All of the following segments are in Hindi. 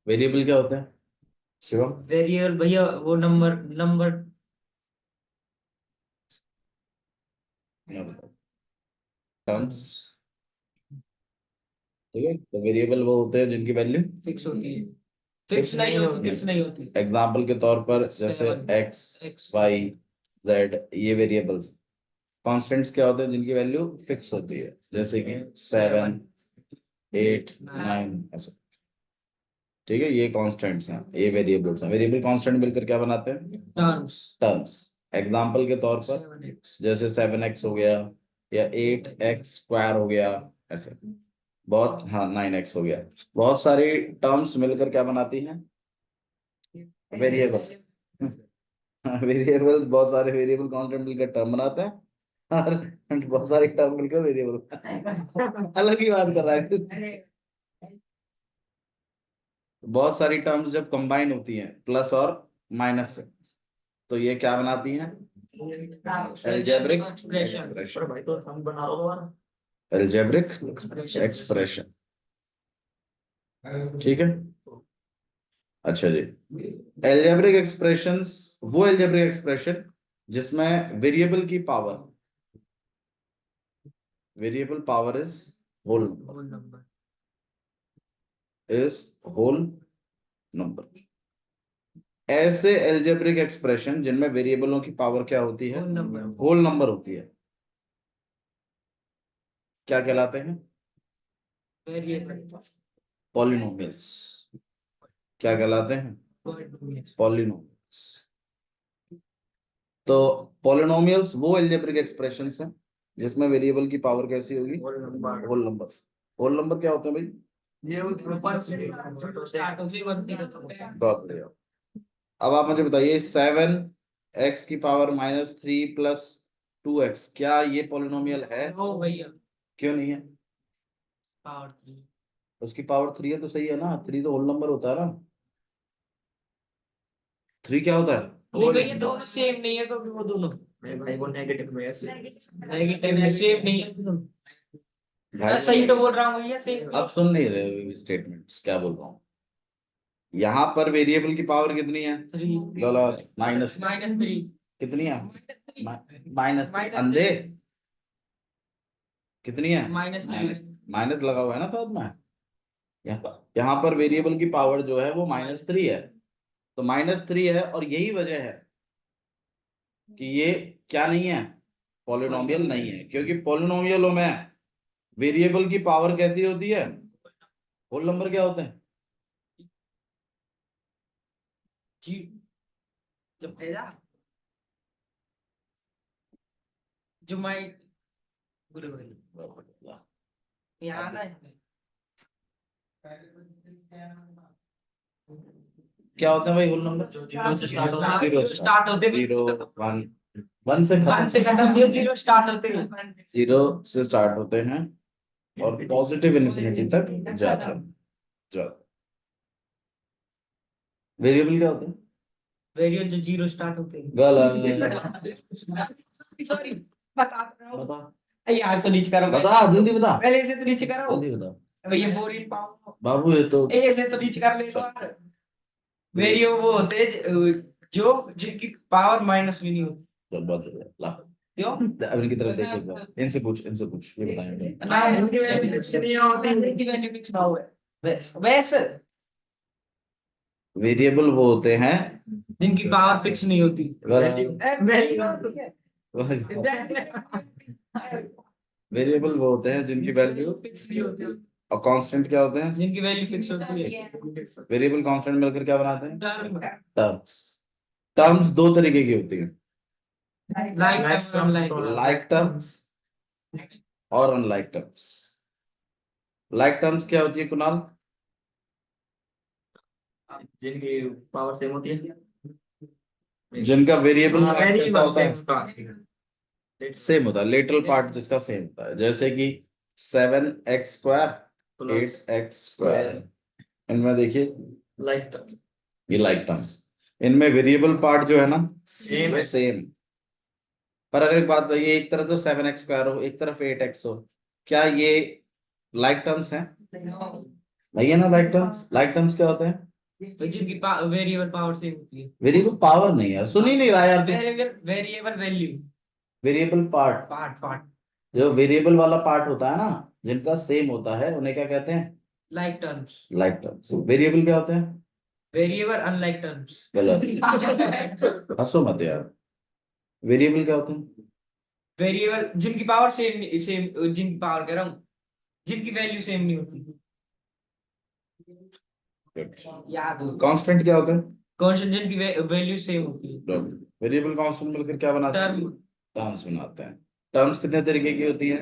वेरिएबल क्या होता है शिवम? वेरिएबल भैया वो नंबर नंबर टर्म्स। ठीक है, तो वेरिएबल वो होते हैं जिनकी वैल्यू फिक्स होती है, फिक्स नहीं होती, फिक्स नहीं होती। एग्जाम्पल के तौर पर जैसे एक्स वाई जेड, ये वेरिएबल्स। कॉन्स्टेंट्स क्या होते हैं जिनकी वैल्यू फिक्स होती है, जैसे कि 7 8 9 ऐसा। ठीक है, ये कॉन्स्टेंट्स हैं, ये वेरिएबल्स हैं। वेरिएबल कांस्टेंट मिलकर क्या बनाते हैं? टर्म्स। टर्म्स। एग्जाम्पल के तौर पर जैसे 7x हो गया, या 8x² हो गया, ऐसे बहुत। हाँ, 9x हो गया। बहुत सारी टर्म्स मिलकर क्या बनाती हैं? वेरिएबल। वेरिएबल, बहुत सारे वेरिएबल कांस्टेंट मिलकर टर्म बनाते हैं, और बहुत सारी टर्म मिलकर वेरिएबल। अलग ही बात कर रहा है। बहुत सारी टर्म्स जब कंबाइन होती हैं प्लस और माइनस से, तो ये क्या बनाती हैं? Algebraic expression. भाई तो हम बना लो दोबारा। Algebraic expression. ठीक है, अच्छा जी। एल्जेब्रिक एक्सप्रेशंस, वो एल्जेब्रिक एक्सप्रेशन जिसमें वेरिएबल की power, variable power is whole number, is whole number. ऐसे एल्जेब्रिक एक्सप्रेशन जिनमें वेरिएबलों की पावर क्या होती है? होल नंबर होती है, क्या कहलाते हैं? पॉलिनोमियल्स। क्या कहलाते हैं? पॉलिनोमियल्स। तो पॉलिनोमियल्स वो एल्जेब्रिक एक्सप्रेशंस हैं जिसमें वेरिएबल की पावर कैसी होगी? Whole number. होल नंबर क्या होते हैं भाई? ये बहुत बढ़िया। अब आप मुझे बताइए, 7x की पावर -3 + 2x, क्या ये पॉलिनोमियल है? भैया क्यों नहीं है? उसकी पावर 3 है तो सही है ना, 3 तो होल नंबर होता है ना। 3 क्या होता है? नहीं भैया दोनों सेम नहीं है, क्योंकि वो दोनों नहीं भाई, वो नेगेटिव में है, नेगेटिव में सेम नहीं है। मैं सही तो बोल रहा हूँ भैया, सेम। आप सुन नहीं रहे स्टेटमेंट्स, क्या बोल रहा हूँ? यहाँ पर वेरिएबल की पावर कितनी है? 3 गलत। -3 कितनी है? माइनस अंधे। कितनी है? -3 माइनस लगा हुआ है ना साथ में। यहाँ पर वेरिएबल की पावर जो है वो -3 है, तो -3 है, और यही वजह है कि ये क्या नहीं है? पॉलिनोमियल नहीं है, क्योंकि पॉलिनोमियलों में वेरिएबल की पावर कैसी होती है? होल नंबर क्या होते हैं? जी जब भेजा जो मैं बोले भाई यहाँ ना क्या होते हैं भाई होल नंबर? जीरो स्टार्ट होते हैं, 0 1, 1 से वन से खत्म हुए, जीरो स्टार्ट होते हैं। 0 से स्टार्ट होते हैं और पॉजिटिव इन्फिनिटी तक जाते हैं। वेरिएबल क्या होते हैं? वेरिएबल जो जीरो स्टार्ट होते हैं। गलत। सॉरी, बता बता यार, तो नीचे करो, बता, जल्दी बता, पहले से तो नीचे करो जल्दी बता। भैया, बोरिंग पाओ बाबू ये तो ऐसे तो नीचे कर ले यार। वेरियो वो होते हैं जो जिनकी पावर माइनस भी नहीं होती। चल बहुत बढ़िया, ला। क्यों? अब इनकी तरफ देख एक बार, इनसे पूछ ये बताएंगे। ना इनकी वैल्यू फिक्स नहीं होती, इनकी वैल्यू फिक्स ना हुआ है वैसे। वेरिएबल वो होते हैं जिनकी पावर फिक्स नहीं होती। वैल्यू होती है। वेरिएबल वो होते हैं जिनकी वैल्यू फिक्स नहीं होती, और कांस्टेंट क्या होते हैं? जिनकी वैल्यू फिक्स होती है। वेरिएबल कांस्टेंट मिलकर क्या बनाते हैं? Term terms. टर्म्स दो तरीके की होती हैं, लाइक लाइक टर्म्स और अनलाइक टर्म्स। लाइक टर्म्स क्या होती है कुणाल? जिनकी पावर सेम होती है, जिनका वेरिएबल Let's सेम होता है, लेटरल पार्ट जिसका सेम होता है, जैसे कि 7x² 8x²। इनमें देखिए, like the ये लाइक टर्म्स, इनमें वेरिएबल पार्ट जो है ना Same है। सेम। पर अगर एक बात ये, एक तरफ तो 7x² हो, एक तरफ 8x हो, क्या ये लाइक टर्म्स हैं? नहीं है ना लाइक टर्म्स। लाइक टर्म्स क्या होते हैं? तो जिनकी वेरिएबल पावर सेम होती है। वेरिएबल पावर नहीं यार, सुन ही नहीं रहा यार तू। Variable value, variable part, part जो वेरिएबल वाला पार्ट होता है ना, जिनका सेम होता है उन्हें क्या कहते हैं? Like terms. Like terms. Variable क्या होते हैं? Variable unlike terms. गलत, हंसो मत यार। वेरिएबल क्या होते हैं? वेरिएबल जिनकी पावर सेम सेम, जिनकी पावर कह रहा हूँ, जिनकी वैल्यू सेम नहीं होती। याद हो। कांस्टेंट क्या होते हैं? कांस्टेंट जिनकी वैल्यू सेम होती है। वेरिएबल कांस्टेंट मिलकर क्या बनाते हैं? टर्म। टर्म्स बनाते हैं। टर्म्स कितने तरीके की होती है?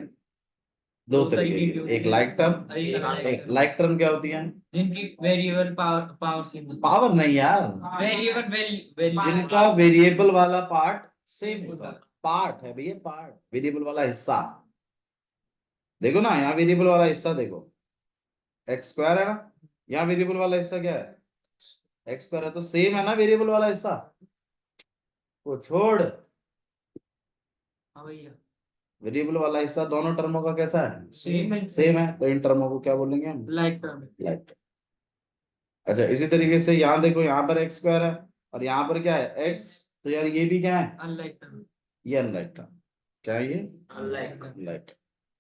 दो तरीके की, एक लाइक टर्म, एक लाइक टर्म क्या होती है? जिनकी वेरिएबल पावर सेम होती है। पावर नहीं यार, वेरिएबल वैल्यू जिनका वेरिएबल वाला पार्ट सेम होता है। पार्ट है भैया, पार्ट, वेरिएबल वाला हिस्सा। देखो ना, यहाँ वेरिएबल वाला हिस्सा देखो, एक्स स्क्वायर है ना, यहाँ वेरिएबल वाला हिस्सा क्या है? एक्स स्क्वायर है, तो सेम है ना वेरिएबल वाला हिस्सा। वो छोड़, हाँ भैया, वेरिएबल वाला हिस्सा दोनों टर्मों का कैसा है? सेम है। सेम है, तो इन टर्मों को क्या बोलेंगे हम? Like term. लाइक। अच्छा, इसी तरीके से यहाँ देखो, यहाँ पर एक्स स्क्वायर है और यहाँ पर क्या है? एक्स। तो यार ये भी क्या है? Unlike term. ये अनलाइक टर्म। क्या है ये? अनलाइक। अनलाइक।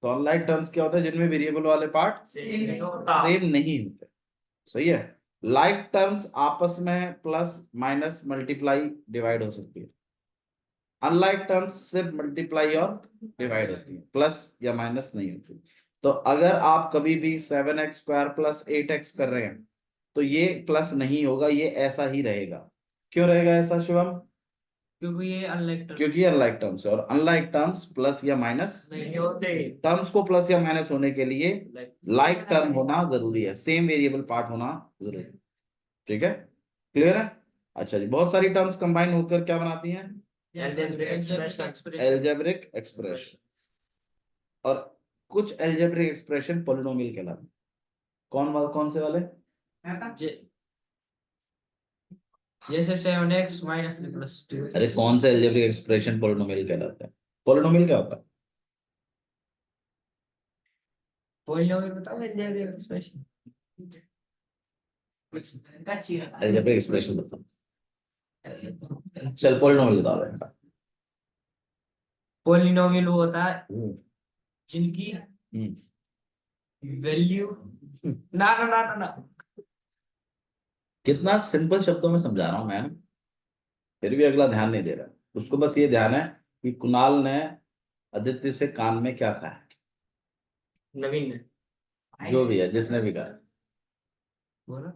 तो अनलाइक टर्म्स क्या होता है? जिनमें वेरिएबल वाले पार्ट सेम नहीं होता। सेम नहीं होते। सही है। लाइक टर्म्स आपस में प्लस माइनस मल्टीप्लाई डिवाइड हो सकती है। अनलाइक टर्म्स सिर्फ मल्टीप्लाई और डिवाइड होती है, प्लस या माइनस नहीं होती। तो अगर आप कभी भी 7x स्क्वायर प्लस 8x कर रहे हैं तो ये प्लस नहीं होगा, ये ऐसा ही रहेगा। क्यों रहेगा ऐसा शिवम? क्योंकि ये अनलाइक टर्म। क्योंकि अनलाइक टर्म्स है, और अनलाइक टर्म्स प्लस या माइनस नहीं होते। टर्म्स को प्लस या माइनस होने के लिए लाइक टर्म होना जरूरी है, सेम वेरिएबल पार्ट होना जरूरी है। ठीक है, क्लियर है? अच्छा जी, बहुत सारी टर्म्स कंबाइन होकर क्या बनाती हैं? Algebraic expression. और कुछ एल्जेब्रिक एक्सप्रेशन पॉलिनोमियल कहलाते हैं। कौन से वाले? जैसे 7x माइनस 3 प्लस 2। अरे कौन से एल्जेब्रिक एक्सप्रेशन पॉलिनोमियल कहलाते हैं? पॉलिनोमियल क्या होता है? पॉलिनोमियल बताओ, एल्जेब्रिक एक्सप्रेशन। एल्जेब्रिक एक्सप्रेशन बताओ। चल पॉलिनोमियल बता दे। पॉलिनोमियल वो होता है जिनकी वैल्यू ना ना ना ना ना। कितना सिंपल शब्दों में समझा रहा हूं मैं, फिर भी अगला ध्यान नहीं दे रहा। उसको बस ये ध्यान है कि कुणाल ने आदित्य से कान में क्या कहा है। नवीन ने, जो भी है, जिसने भी कहा, बोला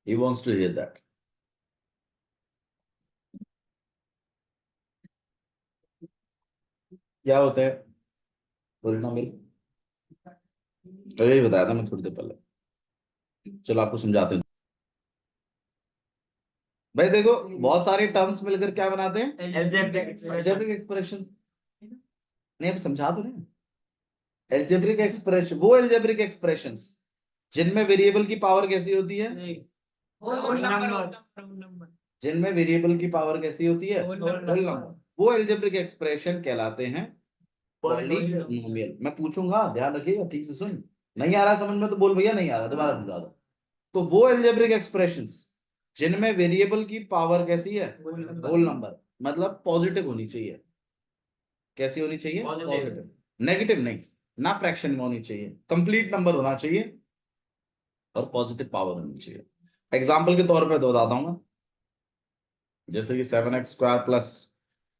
he wants to hear that। क्या होता है पॉलिनोमियल? तो यही बताया था मैं थोड़ी देर पहले। चलो आपको समझाते हैं। भाई देखो, बहुत सारे टर्म्स मिलकर क्या बनाते हैं? Algebraic expression. नहीं, अब समझा तो नहीं। एल्जेब्रिक एक्सप्रेशन, वो एल्जेब्रिक एक्सप्रेशंस जिनमें वेरिएबल की पावर कैसी होती है? जिनमें वेरिएबल की पावर कैसी होती है? Whole number. वो एल्जेब्रिक एक्सप्रेशन कहलाते हैं पॉलिनोमियल। मैं पूछूंगा, ध्यान रखिएगा, ठीक से सुन। नहीं आ रहा समझ में तो बोल भैया नहीं आ रहा, दोबारा समझा दो। तो वो एल्जेब्रिक एक्सप्रेशंस जिनमें वेरिएबल की पावर कैसी है? होल नंबर, मतलब पॉजिटिव होनी चाहिए। कैसी होनी चाहिए? पॉजिटिव। नेगेटिव नहीं, ना फ्रैक्शन में होनी चाहिए, कंप्लीट नंबर होना चाहिए और पॉजिटिव पावर होनी चाहिए। एग्जाम्पल के तौर पे तो बताता हूँ मैं। जैसे कि 7x square plus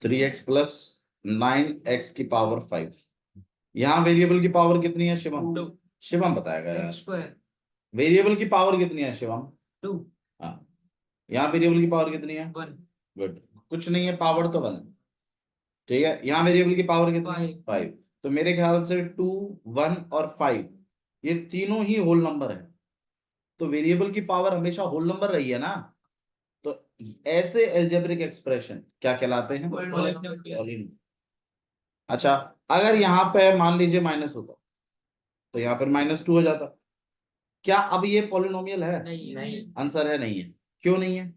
3x plus 9x की पावर 5। यहाँ वेरिएबल की पावर कितनी है शिवम? शिवम बताएगा यार। वेरिएबल की पावर कितनी है शिवम? 2। हाँ, यहाँ वेरिएबल की पावर कितनी है? 1। गुड, कुछ नहीं है, पावर तो 1। ठीक है, यहाँ वेरिएबल की पावर कितनी है? 5। तो मेरे ख्याल से 2, 1 और 5 ये तीनों ही होल नंबर है। तो वेरिएबल की पावर हमेशा होल नंबर रही है ना, तो ऐसे एल्जेब्रिक एक्सप्रेशन क्या कहलाते हैं? पॉलिनोमियल। अच्छा, अगर यहाँ पे मान लीजिए माइनस होता तो यहाँ पर -2 हो जाता। क्या अब ये पॉलिनोमियल है? नहीं। आंसर है नहीं है। क्यों नहीं है?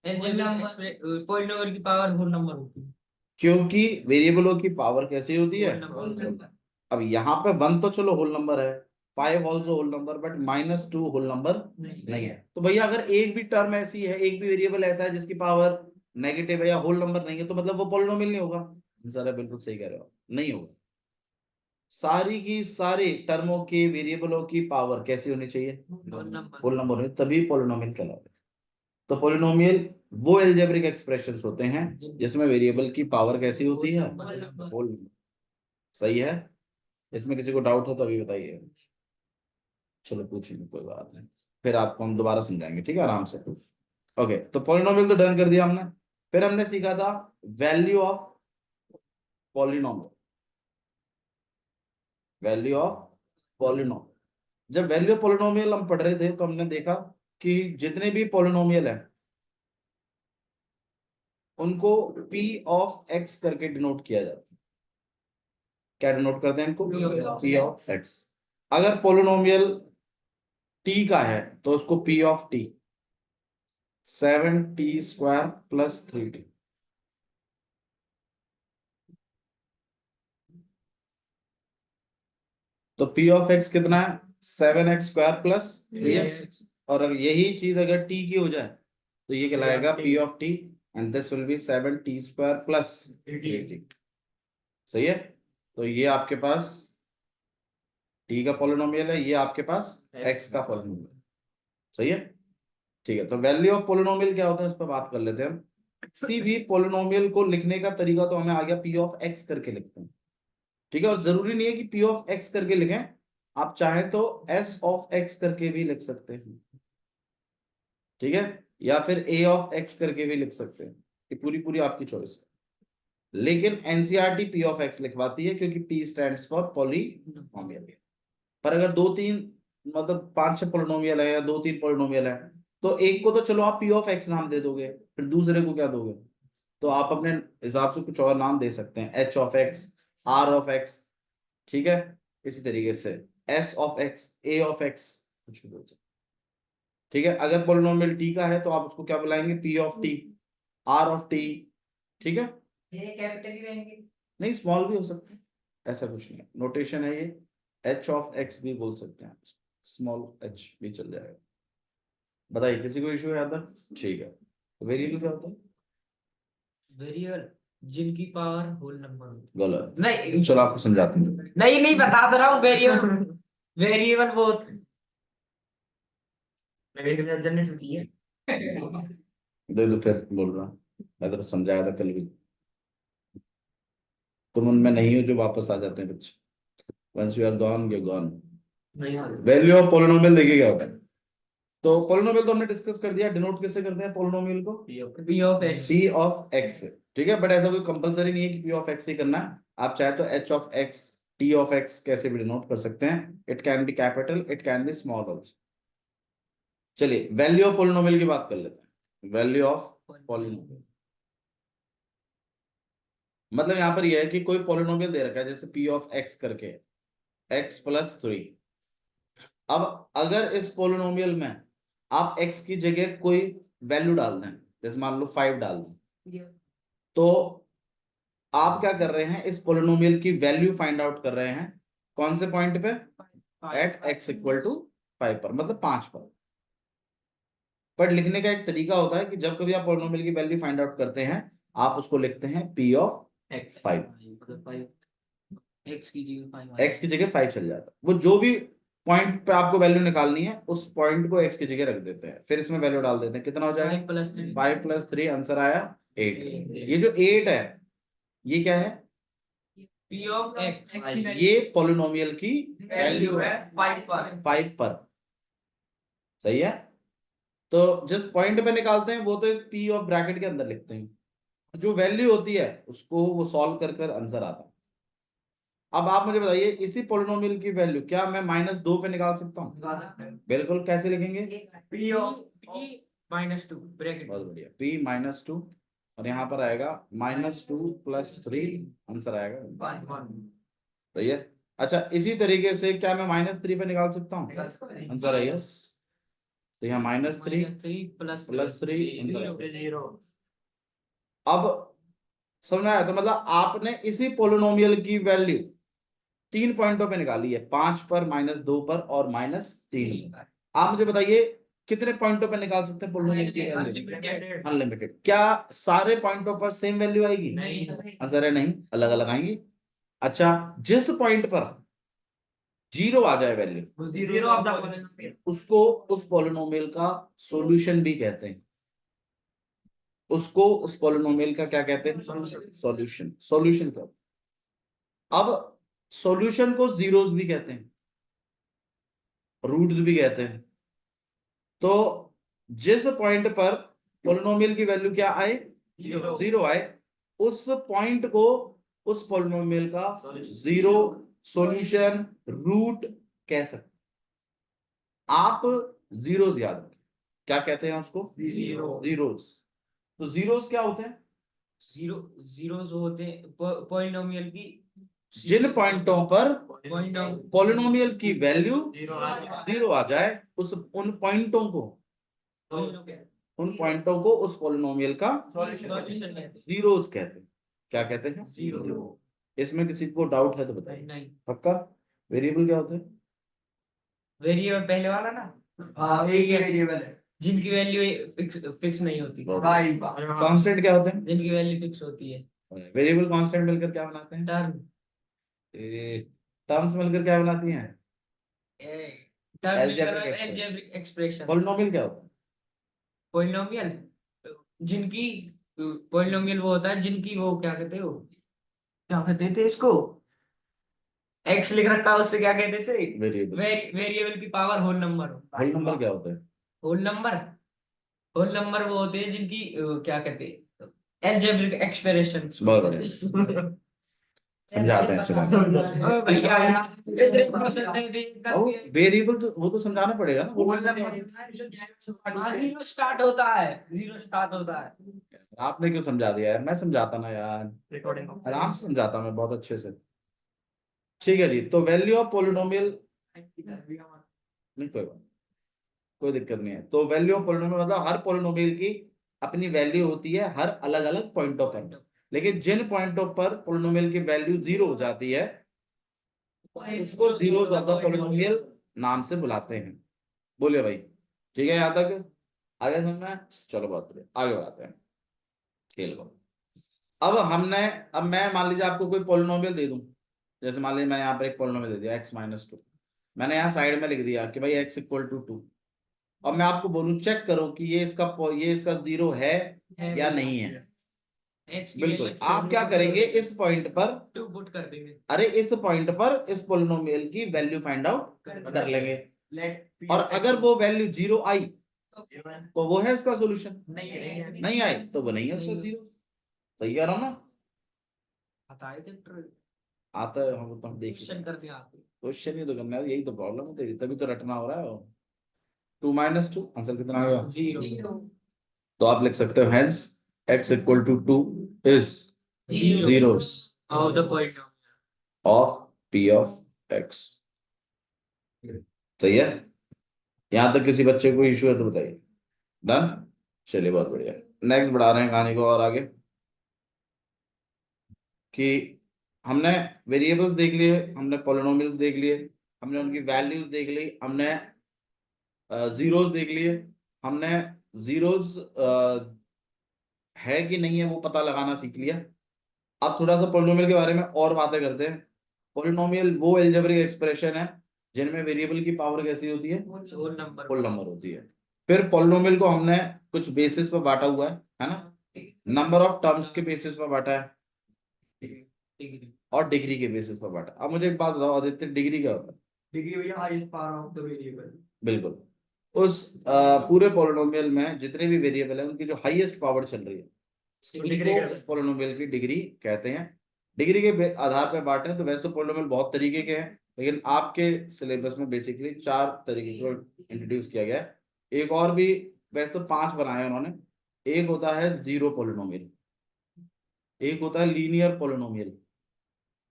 पॉलिनोमियल की पावर होल नंबर होती है। क्योंकि वेरिएबलों की पावर कैसी होती है? Whole number. अब यहाँ पे 1 तो चलो होल नंबर है, 5 also whole number but -2 whole number नहीं है। तो भैया अगर एक भी टर्म ऐसी है, एक भी वेरिएबल ऐसा है जिसकी पावर नेगेटिव है या होल नंबर नहीं है, तो मतलब वो पॉलिनोमियल नहीं होगा। जरा बिल्कुल सही कह रहे हो, नहीं होगा। सारी की सारी टर्मों के वेरिएबलों की पावर कैसी होनी चाहिए? होल नंबर होनी, तभी पॉलिनोमियल कहलाते हैं। तो पॉलिनोमियल वो एल्जेब्रिक एक्सप्रेशंस होते हैं जिसमें वेरिएबल की पावर कैसी होती है? Whole number. सही है? इसमें किसी को डाउट हो तो अभी बताइए। चलो पूछिए, कोई बात नहीं, फिर आपको हम दोबारा समझाएंगे, ठीक है, आराम से। ओके, तो पॉलिनोमियल तो डन कर दिया हमने। फिर हमने सीखा था value of polynomial. Value of polynomial, जब वैल्यू ऑफ पॉलिनोमियल हम पढ़ रहे थे तो हमने देखा कि जितने भी पॉलिनोमियल है उनको p ऑफ x करके डिनोट किया जाता है। क्या डिनोट करते हैं इनको? p of x। अगर पॉलिनोमियल t का है तो उसको p of t, 7t² + 3t। तो p ऑफ x कितना है? 7x² + 3x। और अगर यही चीज अगर t की हो जाए तो ये कहलाएगा p of t, and this will be 7t² + 3t। सही है? तो ये आपके पास t का पॉलिनोमियल है, ये आपके पास x का पॉलिनोमियल। सही है? ठीक है, तो वैल्यू ऑफ पॉलिनोमियल क्या होता है उस पर बात कर लेते हैं हम। किसी भी पॉलिनोमियल को लिखने का तरीका तो हमें आ गया, p ऑफ x करके लिखते हैं। ठीक है, और जरूरी नहीं है कि p ऑफ x करके लिखें, आप चाहें तो s ऑफ x करके भी लिख सकते हैं। ठीक है, या फिर a ऑफ x करके भी लिख सकते हैं, ये पूरी पूरी आपकी चॉइस है। लेकिन एनसीईआरटी p ऑफ x लिखवाती है क्योंकि p स्टैंड्स फॉर पॉलिनोमियल। पर अगर दो तीन मतलब 5-6 पॉलिनोमियल है या 2-3 पॉलिनोमियल है तो एक को तो चलो आप p ऑफ x नाम दे दोगे, फिर दूसरे को क्या दोगे? तो आप अपने हिसाब से कुछ और नाम दे सकते हैं, h of x, r of x। ठीक है, इसी तरीके से s of x, a of x, कुछ भी बोल सकते। ठीक है, अगर पॉलिनोमियल t का है तो आप उसको क्या बुलाएंगे? p of t, r of t। ठीक है, ये कैपिटल ही रहेंगे, नहीं स्मॉल भी हो सकते हैं, ऐसा कुछ नहीं है, नोटेशन है ये। h ऑफ x भी बोल सकते हैं, स्मॉल h भी चल जाएगा। बताइए, किसी को इशू है यहाँ तक? ठीक है, तो वेरिएबल क्या होता है? वेरिएबल जिनकी पावर होल नंबर होती गलत। नहीं, चलो आपको समझाते हैं। नहीं नहीं बता तो रहा हूँ। वेरिएबल वेरिएबल वो वेरिएबल जनरेट होती है। दे दो फिर, बोल रहा मैं तो समझाया था कल भी। तुम उनमें नहीं हो जो वापस आ जाते हैं बच्चे। Once you are gone you gone. नहीं यार, वैल्यू ऑफ पॉलिनोमियल देखिए क्या होता है। तो पॉलिनोमियल तो हमने डिस्कस कर दिया, डिनोट किससे करते हैं पॉलिनोमियल को? p of x। p of x से। ठीक है, बट ऐसा कोई कंपलसरी नहीं है कि p ऑफ x ही करना है, आप चाहे तो h of x, t of x कैसे भी डिनोट कर सकते हैं। It can be capital, it can be small also. चलिए वैल्यू ऑफ पॉलिनोमियल की बात कर लेते हैं। वैल्यू ऑफ पॉलिनोमियल मतलब यहाँ पर यह है कि कोई पॉलिनोमियल दे रखा है जैसे p ऑफ x करके, x + 3। अब अगर इस पॉलिनोमियल में आप x की जगह कोई वैल्यू डाल दें, जैसे मान लो 5 डाल दें, तो आप क्या कर रहे हैं? इस पॉलिनोमियल की वैल्यू फाइंड आउट कर रहे हैं कौन से पॉइंट पे? एट x = 5 पर, मतलब 5 पर। पर लिखने का एक तरीका होता है कि जब कभी आप पॉलिनोमियल की वैल्यू फाइंड आउट करते हैं आप उसको लिखते हैं p ऑफ 5। x की जगह 5 x की जगह 5 चल जाता है, वो जो भी पॉइंट पे आपको वैल्यू निकालनी है उस पॉइंट को x की जगह रख देते हैं, फिर इसमें वैल्यू डाल देते हैं, कितना हो जाएगा? 5 + 3, आंसर आया 8। ये जो 8 है ये क्या है? p of x। ये पॉलिनोमियल की वैल्यू है 5 पर। 5 पर। सही है, तो जिस पॉइंट पे निकालते हैं वो तो p ऑफ ब्रैकेट के अंदर लिखते हैं, जो वैल्यू होती है उसको वो सॉल्व कर कर आंसर आता है। अब आप मुझे बताइए, इसी पॉलिनोमियल की वैल्यू क्या मैं -2 पे निकाल सकता हूँ? बिल्कुल, कैसे लिखेंगे? p of -2 bracket. बहुत बढ़िया, p -2, और यहाँ पर आएगा -2 + 3, आंसर आएगा 1। सही है। अच्छा, इसी तरीके से क्या मैं -3 पे निकाल सकता हूँ? आंसर है यस। तो यहाँ -3 + 3 0। अब समझ में आया? तो मतलब आपने इसी पॉलिनोमियल की वैल्यू 3 पॉइंटों पे निकाली है, 5 पर, -2 पर और -3 पर। आप मुझे बताइए कितने पॉइंटों पे निकाल सकते हैं पोलिनोमियल की वैल्यू? अनलिमिटेड। क्या सारे पॉइंटों पर सेम वैल्यू आएगी? नहीं। आंसर है नहीं, अलग अलग आएंगी। अच्छा, जिस पॉइंट पर 0 आ जाए value, zero of the polynomial, उसको उस पोलिनोमियल का सॉल्यूशन भी कहते हैं। उसको उस पोलिनोमियल का क्या कहते हैं? सॉल्यूशन। सॉल्यूशन का अब सॉल्यूशन को जीरोस भी कहते हैं, रूट्स भी कहते हैं। तो जिस पॉइंट पर पोलिनोमियल की वैल्यू क्या आए? जीरो। 0 आए, उस पॉइंट को उस पोलिनोमियल का जीरो, सॉल्यूशन, रूट कह सकते। आप जीरोस याद रखें, क्या कहते हैं उसको? जीरो। जीरोस। तो जीरोस क्या होते हैं? जीरो, जीरोस होते हैं पॉलिनोमियल की, जिन पॉइंटों पर पॉलिनोमियल पोलिनोमियल की वैल्यू जीरो 0 आ जाए, उन पॉइंटों को उस पोलिनोमियल का जीरोस कहते हैं। क्या कहते हैं? जीरो। इसमें किसी को डाउट है तो बताइए। नहीं। पक्का? वेरिएबल क्या होता है? वेरिएबल पहले वाला ना, हाँ, एक ही वेरिएबल है। जिनकी वैल्यू फिक्स नहीं होती, कांस्टेंट क्या होते हैं? जिनकी वैल्यू फिक्स होती है। वेरिएबल कांस्टेंट मिलकर क्या बनाते हैं? टर्म, टर्म्स मिलकर क्या बनाती हैं? Term Algebraic algebraic expression. Polynomial क्या होता है? पॉलिनोमियल जिनकी, पॉलिनोमियल वो होता है जिनकी, वो क्या कहते हो, क्या कहते थे इसको, एक्स लिख रखा है उससे क्या कहते थे, वेरिएबल। वेरिएबल की power whole number. Whole number क्या होता है? होल नंबर, होल नंबर वो होते हैं जिनकी क्या कहते हैं, अलजेब्रिक एक्सप्रेशन। बहुत बढ़िया, समझाते हैं चलो। भैया वेरिएबल तो वो तो समझाना पड़ेगा ना। होल नंबर जीरो स्टार्ट होता है, जीरो स्टार्ट होता है। आपने क्यों समझा दिया यार? मैं समझाता ना यार, रिकॉर्डिंग आराम से समझाता मैं बहुत अच्छे से। ठीक है जी, तो वैल्यू ऑफ पोलिनोमियल, नहीं कोई बात, कोई दिक्कत नहीं है। तो वैल्यू ऑफ पोलिनोमियल मतलब हर पोलिनोमियल की अपनी वैल्यू होती है हर अलग अलग पॉइंटों पर, लेकिन जिन पॉइंटों पर पोलिनोमियल की वैल्यू 0 हो जाती है उसको जीरो ऑफ द पोलिनोमियल नाम से बुलाते हैं। बोलिए भाई, ठीक है यहाँ तक? आगे समझ में आया? चलो बहुत बढ़िया, आगे बढ़ाते हैं खेल को। अब मैं मान लीजिए आपको कोई पोलिनोमियल दे दूं, जैसे मान लीजिए मैंने यहाँ पर एक पोलिनोमियल दे दिया x-2, मैंने यहाँ साइड में लिख दिया कि भाई x=2, और मैं आपको बोलूं चेक करो कि ये इसका जीरो है या नहीं है। बिल्कुल, आप क्या करेंगे? इस पॉइंट पर टू पुट कर देंगे, अरे इस पॉइंट पर इस पोलिनोमियल की वैल्यू फाइंड आउट कर लेंगे, और अगर वो वैल्यू 0 आई तो वो है इसका सोल्यूशन, नहीं आई तो वो नहीं है उसका जीरो। सही कह रहा हूं ना? बताए थे आता है, हम तो हम देख क्वेश्चन कर दिया आपने। क्वेश्चन ही तो करना है, यही तो प्रॉब्लम है तेरी, तभी तो रटना हो रहा है। 2 - 2 आंसर कितना आएगा? जीरो। तो आप लिख सकते हो hence x=2 is zeros of the point of p of x। सही है? यहां तक किसी बच्चे को इश्यू है तो बताइए। डन? चलिए बहुत बढ़िया, नेक्स्ट बढ़ा रहे हैं कहानी को और आगे, कि हमने वेरिएबल्स देख लिए, हमने पॉलिनोमियल्स देख लिए, हमने उनकी वैल्यूज देख ली, हमने जीरोस देख लिए, हमने जीरोस है कि नहीं है वो पता लगाना सीख लिया। अब थोड़ा सा पॉलिनोमियल के बारे में और बातें करते हैं। पॉलिनोमियल वो अलजेब्रिक एक्सप्रेशन है जिनमें वेरिएबल की पावर कैसी होती है? होल नंबर, होल नंबर होती है। फिर पॉलिनोमियल को हमने कुछ बेसिस पर बांटा हुआ है ना? नंबर ऑफ टर्म्स के बेसिस पर बांटा है डिग्री, और डिग्री के बेसिस पर बांटा। अब मुझे एक बात बताओ आदित्य, डिग्री क्या होता है? डिग्री भैया highest power of the variable. बिल्कुल, उस पूरे पॉलिनोमियल में जितने भी वेरिएबल है उनकी जो हाईएस्ट पावर चल रही है उसको उस पॉलिनोमियल की डिग्री कहते हैं। डिग्री के आधार पर बांटे तो वैसे तो पॉलिनोमियल बहुत तरीके के हैं, लेकिन आपके सिलेबस में बेसिकली 4 तरीके को इंट्रोड्यूस किया गया है। एक और भी, वैसे तो 5 बनाए उन्होंने। एक होता है जीरो पॉलिनोमियल, एक होता है लीनियर पॉलिनोमियल,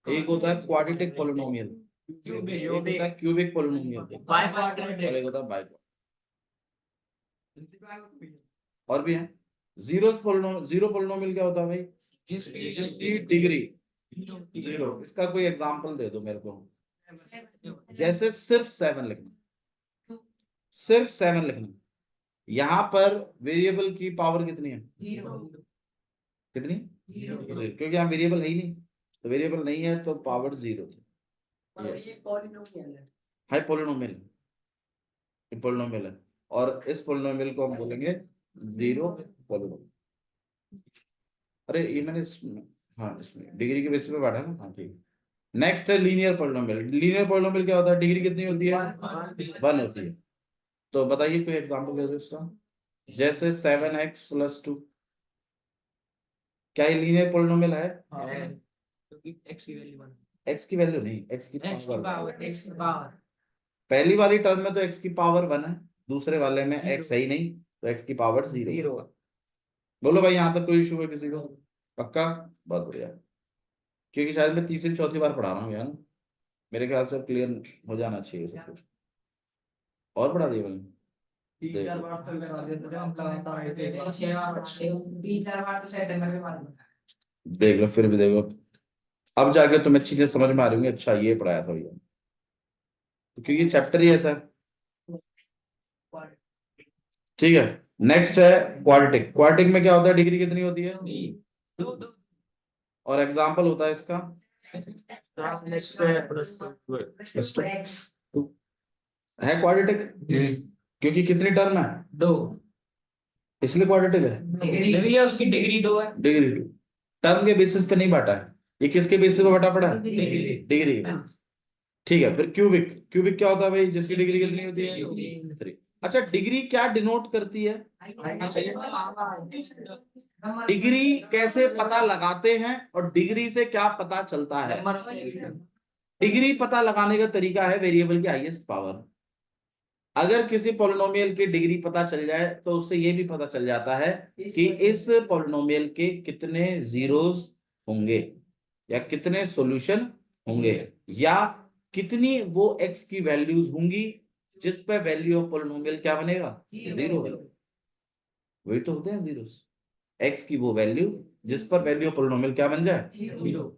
एक होता है क्वाड्रेटिक पॉलिनोमियल, एक होता है क्यूबिक पॉलिनोमियल, और एक होता है बाइक्वाड्रेटिक। और भी है। जीरो पॉलिनोमियल क्या होता है भाई? जिसकी डिग्री जीरो। इसका कोई एग्जांपल दे दो मेरे को। जैसे सिर्फ 7 लिखना, सिर्फ 7 लिखना, यहां पर वेरिएबल की पावर कितनी है? कितनी? Zero, क्योंकि यहाँ वेरिएबल है ही नहीं, तो वेरिएबल नहीं है तो पावर 0 थी। ये पॉलिनोमियल है। हाई पोलिनोमियल, पोलिनोमियल है, और इस पोलिनोमियल को हम बोलेंगे 0 पोलिनोमियल। अरे ये मैंने हाँ इसमें डिग्री के बेसिस पे बांटा ना, हाँ ठीक। नेक्स्ट है लीनियर पोलिनोमियल। लीनियर पोलिनोमियल क्या होता है? डिग्री कितनी होती है? 1 होती है। तो बताइए कोई एग्जांपल दे दो इसका। जैसे 7x + 2, क्या ये लीनियर पोलिनोमियल है? क्योंकि x की वैल्यू 1, x की वैल्यू नहीं, x की x की पावर, x की पावर। पहली वाली टर्म में तो x की पावर 1 है, दूसरे वाले में x है ही नहीं, तो x की पावर 0 है। बोलो भाई यहाँ तक कोई इशू है किसी को? पक्का? बहुत बढ़िया, क्योंकि शायद मैं तीसरी चौथी बार पढ़ा रहा हूँ यार, मेरे ख्याल से क्लियर हो जाना चाहिए सब कुछ। और पढ़ा दिया मैंने? 3-4 बार तो करा देते थे हम लगातार आए थे। 3-4 बार तो सितंबर के बाद में। देख लो, फिर भी देखो, अब जाके तुम्हें चीजें समझ में आ रही होंगी, अच्छा ये पढ़ाया था भैया, तो क्योंकि चैप्टर ही ऐसा है। ठीक है, नेक्स्ट है क्वाड्रेटिक। क्वाड्रेटिक में क्या होता है? डिग्री कितनी होती है? 2 और एग्जाम्पल होता है इसका है क्वाड्रेटिक, क्योंकि कितनी टर्म है? 2 इसलिए क्वाड्रेटिक है। डिग्री है उसकी, डिग्री 2 है। डिग्री टर्म के बेसिस पे नहीं बांटा है, ये किसके बेसिस पे बटा पड़ा है? डिग्री। डिग्री। ठीक है, फिर क्यूबिक। क्यूबिक क्या होता है भाई? जिसकी डिग्री कितनी होती है? 3। अच्छा, डिग्री क्या डिनोट करती है? डिग्री कैसे पता लगाते हैं और डिग्री से क्या पता चलता है? डिग्री पता लगाने का तरीका है वेरिएबल की हाईएस्ट पावर। अगर किसी पॉलिनोमियल की डिग्री पता चल जाए तो उससे ये भी पता चल जाता है कि इस पॉलिनोमियल के कितने जीरोस होंगे, या कितने सॉल्यूशन होंगे, या कितनी वो x की वैल्यूज होंगी जिस पे वैल्यू ऑफ पॉलिनोमियल क्या बनेगा? 0 बनेगा। वही तो होते हैं जीरोस, x की वो वैल्यू जिस पर वैल्यू ऑफ पॉलिनोमियल क्या बन जाए? 0।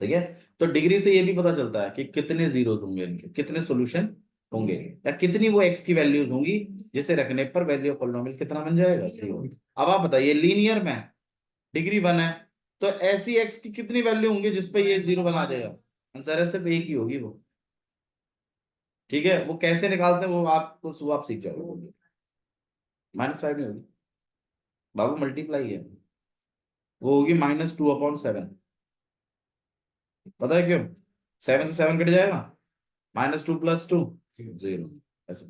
ठीक है, तो डिग्री से ये भी पता चलता है कि कितने जीरोस होंगे, इनके कितने सॉल्यूशन होंगे, या कितनी वो x की वैल्यूज होंगी जिसे रखने पर वैल्यू ऑफ पॉलिनोमियल कितना बन जाएगा? 3। अब आप बताइए, लीनियर में डिग्री 1 है, तो ऐसी x की कितनी वैल्यू होंगी जिसपे ये 0 बना देगा? आंसर है सिर्फ एक ही होगी वो। ठीक है, वो कैसे निकालते हैं वो आपको, वो आप सीख जाओगे। -5 नहीं होगी बाबू, मल्टीप्लाई है, वो होगी -2/7। पता है क्यों? 7 से 7 कट जाएगा, -2 + 2 0। ऐसे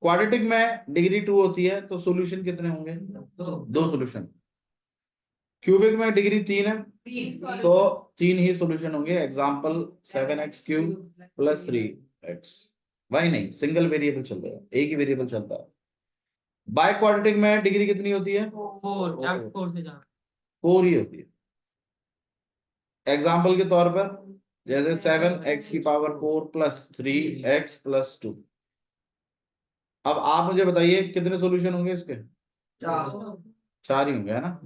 क्वाड्रेटिक में डिग्री 2 होती है तो सॉल्यूशन कितने होंगे? 2 सॉल्यूशन। क्यूबिक में डिग्री 3 है तो 3 ही सॉल्यूशन होंगे। Example 7x³ + 3x। वाई नहीं, सिंगल वेरिएबल चल रहा है, एक ही वेरिएबल चलता है। बाय क्वाड्रेटिक में डिग्री कितनी होती है? 4 से जा 4 ही होती है। एग्जाम्पल के तौर पर जैसे 7x⁴ + 3x + 2। अब आप मुझे बताइए कितने सॉल्यूशन होंगे इसके? 4 ही होंगे, है ना?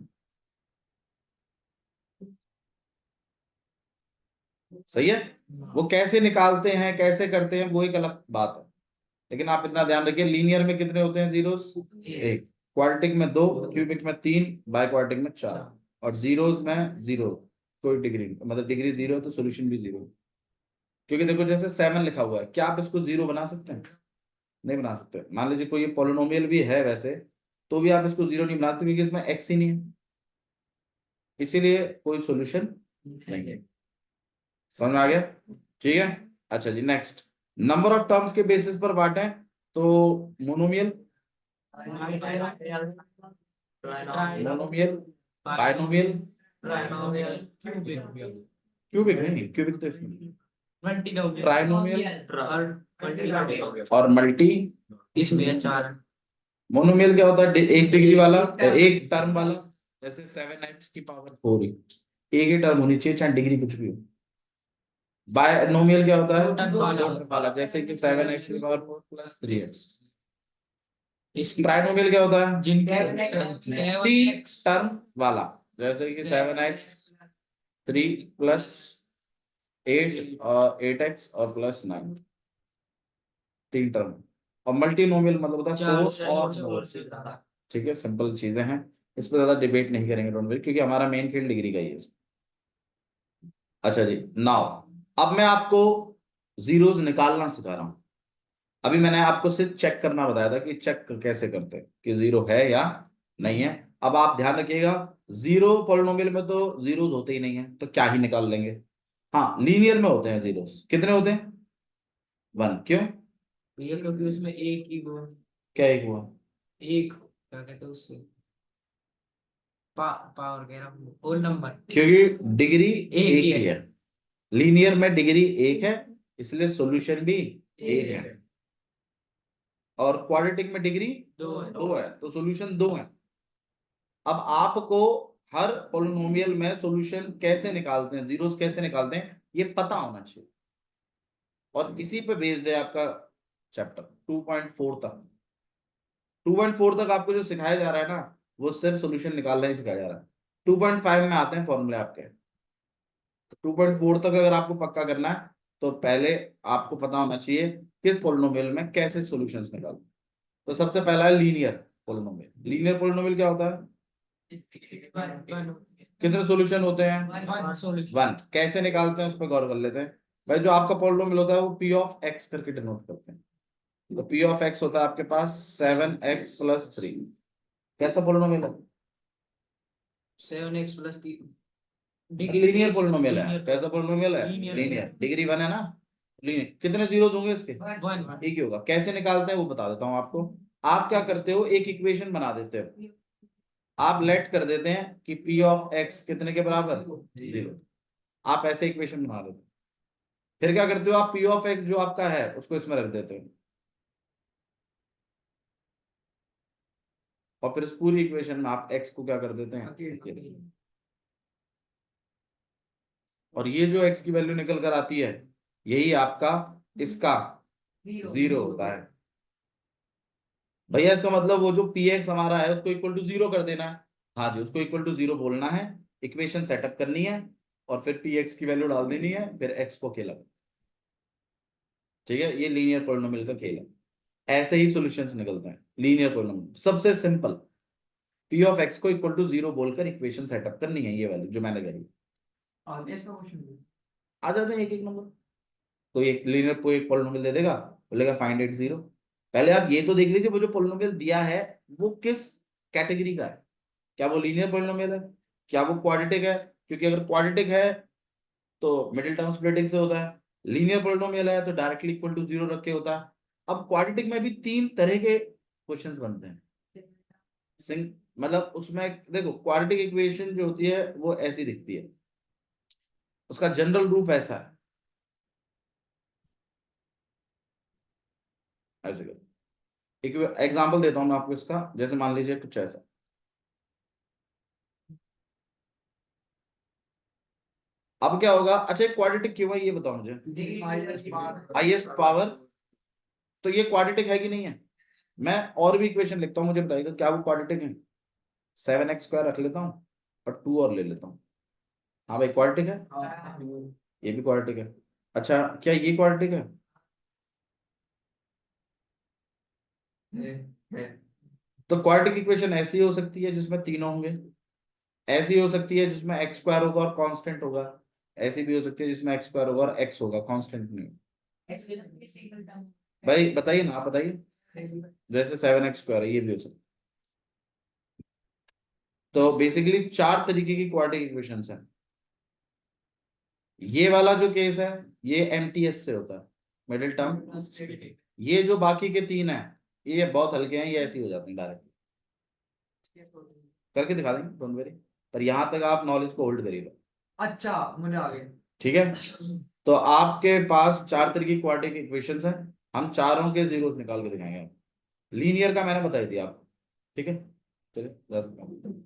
सही है। वो कैसे निकालते हैं, कैसे करते हैं, वो एक अलग बात है, लेकिन आप इतना ध्यान रखिए, लीनियर में कितने होते हैं जीरोस? 1, क्वाड्रेटिक में 2, क्यूबिक में 3, बाय क्वाड्रेटिक में 4, और जीरोस में 0। कोई डिग्री मतलब डिग्री 0 तो सोल्यूशन भी 0। क्योंकि देखो जैसे 7 लिखा हुआ है, क्या आप इसको 0 बना सकते हैं? नहीं बना सकते। मान लीजिए कोई पॉलिनोमियल भी है वैसे, तो भी आप इसको 0 नहीं बना सकते क्योंकि इसमें x ही नहीं है, इसीलिए कोई सोल्यूशन नहीं है। समझ में आ गया? ठीक है, अच्छा जी, नेक्स्ट। नंबर ऑफ टर्म्स के बेसिस पर बांटे तो मोनोमियल, मोनोमियल, बाइनोमियल, क्यूबिक नहीं, क्यूबिक तो इसमें ट्राइनोमियल और मल्टी। इसमें 4 मोनोमियल क्या होता है? एक डिग्री वाला, एक टर्म वाला, जैसे 7x⁴, एक ही टर्म होनी चाहिए चाहे डिग्री कुछ भी हो। बायनोमियल क्या होता है? टर्म वाला। दो टर्म वाला, जैसे कि 7x⁴ + 3x। इसकी ट्राइनोमियल क्या होता है? जिनके 3 टर्म वाला, जैसे कि 7x3 + 8x और प्लस 9, 3 टर्म। और मल्टीनोमियल मतलब होता है चार 4 से और नीचे 4। और से ज्यादा। ठीक है, सिंपल चीजें हैं, इस पर ज्यादा डिबेट नहीं करेंगे, डोंट वरी, क्योंकि हमारा मेन फील्ड डिग्री का ही है। अच्छा जी, नाउ अब मैं आपको जीरोस निकालना सिखा रहा हूं। अभी मैंने आपको सिर्फ चेक करना बताया था कि चेक कैसे करते हैं कि जीरो है या नहीं है। अब आप ध्यान रखिएगा, जीरो पॉलिनोमियल में तो जीरोस होते ही नहीं है, तो क्या ही निकाल लेंगे। हाँ, लीनियर में होते हैं जीरोस। कितने होते हैं? 1। क्यों? ये क्योंकि उसमें एक ही वो क्या एक हुआ? एक क्या कहते हैं उससे पावर कह रहा हूँ होल नंबर। क्योंकि डिग्री एक एक ही ही है। है, लीनियर में डिग्री एक है, इसलिए सॉल्यूशन भी एक है। और क्वाड्रेटिक में डिग्री दो है। 2 है, तो सॉल्यूशन 2 है। अब आपको हर पॉलिनोमियल में सॉल्यूशन कैसे निकालते हैं, जीरोस कैसे निकालते हैं, ये पता होना चाहिए। और इसी पे बेस्ड है आपका चैप्टर 2.4 तक। 2.4 तक आपको जो सिखाया जा रहा है ना, वो सिर्फ सॉल्यूशन निकालना ही सिखाया जा रहा है। 2.5 में आते हैं फॉर्मूले आपके। 2.4 तक अगर आपको पक्का करना है, तो पहले आपको पता होना चाहिए किस पॉलिनोमियल में कैसे सॉल्यूशंस निकालते हैं। तो सबसे पहला है लीनियर पॉलिनोमियल। लीनियर पॉलिनोमियल क्या होता है? कितने सॉल्यूशन होते हैं? 1। कैसे निकालते हैं उस पर गौर कर लेते हैं। भाई, जो आपका पॉलिनोमियल होता है वो p ऑफ x करके डिनोट करते हैं। तो p ऑफ x होता है आपके पास 7x प्लस 3। कैसा पॉलिनोमियल है? 7x प्लस 3 लीनियर पॉलिनोमियल है। कैसा पॉलिनोमियल है? Linear। लीनियर। डिग्री 1 है ना? लीनियर। कितने जीरोस होंगे इसके? 1। एक ही होगा। कैसे निकालते हैं वो बता देता हूं आपको। आप क्या करते हो, एक इक्वेशन बना देते हो। आप लेट कर देते हैं कि p ऑफ x कितने के बराबर? 0। आप ऐसे इक्वेशन बना देते हो। फिर क्या करते हो, आप p ऑफ x जो आपका है उसको इसमें रख देते हो, और फिर इस पूरी इक्वेशन में आप x को क्या कर देते हैं। और ये जो x की वैल्यू निकल कर आती है, यही आपका इसका 0 होता है। भैया, इसका मतलब वो जो px हमारा है उसको इक्वल टू 0 कर देना है। हाँ जी, उसको इक्वल टू 0 बोलना है, इक्वेशन सेटअप करनी है, और फिर px की वैल्यू डाल देनी है, फिर x को खेला। ठीक है, ये लीनियर पॉलिनोमियल का खेल है। ऐसे ही सॉल्यूशंस निकलते हैं लीनियर पॉलिनोमियल। सबसे सिंपल, p ऑफ x को इक्वल टू 0 बोलकर इक्वेशन सेटअप करनी है, ये वाली जो मैंने कही। आ जाते हैं एक एक नंबर। कोई एक लीनियर कोई एक पॉलिनोमियल दे देगा, बोलेगा फाइंड इट 0। पहले आप ये तो देख लीजिए वो जो पॉलिनोमियल दिया है वो किस कैटेगरी का है। क्या वो लीनियर पॉलिनोमियल है? क्या वो क्वाड्रेटिक है? क्योंकि अगर क्वाड्रेटिक है तो मिडिल टर्म स्प्लिटिंग से होता है। लीनियर पॉलिनोमियल है तो डायरेक्टली इक्वल टू 0 रख के होता है। अब क्वाड्रेटिक में भी 3 तरह के क्वेश्चंस बनते हैं। मतलब उसमें देखो, क्वाड्रेटिक इक्वेशन जो होती है वो ऐसी दिखती है, उसका जनरल रूप ऐसा है, ऐसे करो। एक एग्जांपल देता हूं मैं आपको इसका। जैसे मान लीजिए कुछ ऐसा, अब क्या होगा। अच्छा, क्वाड्रेटिक क्यों है ये बताओ मुझे। हाईएस्ट पावर, तो ये क्वाड्रेटिक है कि नहीं है? मैं और भी इक्वेशन लिखता हूँ, मुझे बताइएगा क्या वो क्वाड्रेटिक है। 7x² रख लेता हूँ और 2 और ले लेता हूँ। हाँ भाई, क्वाड्रेटिक है। ये भी क्वाड्रेटिक है। अच्छा, क्या ये क्वाड्रेटिक है? तो क्वाड्रेटिक इक्वेशन ऐसी हो सकती है जिसमें तीनों होंगे, ऐसी हो सकती है जिसमें x² होगा और कांस्टेंट होगा, ऐसी भी हो सकती है जिसमें x² होगा और x होगा, कांस्टेंट नहीं। भाई बताइए ना, आप बताइए। जैसे 7x² है, ये भी हो सकता है। तो बेसिकली 4 तरीके की क्वाड्रेटिक इक्वेशंस हैं। ये वाला जो केस है ये MTS से होता है, मिडिल टर्म। ये जो बाकी के 3 है ये बहुत हल्के हैं, ये ऐसे ही हो जाते हैं डायरेक्ट। करके दिखा देंगे, डोंट वरी। पर यहां तक आप नॉलेज को होल्ड करिएगा। अच्छा, मुझे आ गया। ठीक है, तो आपके पास 4 तरह की क्वाड्रेटिक इक्वेशंस हैं। हम चारों के जीरोस निकाल के दिखाएंगे। लीनियर का मैंने बताई दिया आपको। ठीक है, चलिए।